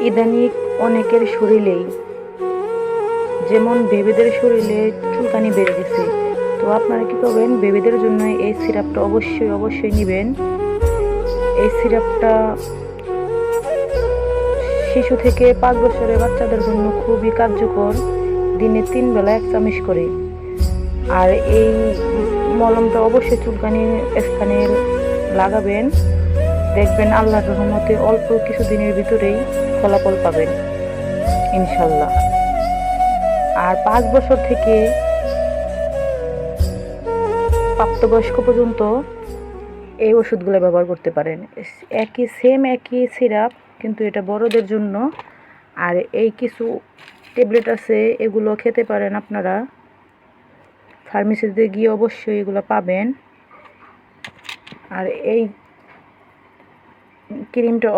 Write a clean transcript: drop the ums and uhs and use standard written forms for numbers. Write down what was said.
ইদানিং অনেকের শরীরেই, যেমন বেবিদের শরীরে চুলকানি বেড়ে গেছে। তো আপনারা কি করবেন, বেবিদের জন্য এই সিরাপটা অবশ্যই অবশ্যই নেবেন। এই সিরাপটা শিশু থেকে 5 বছরের বাচ্চাদের জন্য খুবই কার্যকর। দিনে 3 বেলা 1 চামচ করে। আর এই মলমটা অবশ্যই চুলকানির স্থানে লাগাবেন। দেখবেন আল্লাহর রহমতে অল্প কিছুদিনের ভিতরেই ফলাফল পাবেন ইনশাল্লাহ। আর 5 বছর থেকে প্রাপ্তবয়স্ক পর্যন্ত এই ওষুধগুলো ব্যবহার করতে পারেন। একই সিরাপ, কিন্তু এটা বড়দের জন্য। আর এই কিছু ট্যাবলেট আছে, এগুলো খেতে পারেন আপনারা। ফার্মেসিতে গিয়ে অবশ্যই এগুলো পাবেন। আর এই ক্রিমটা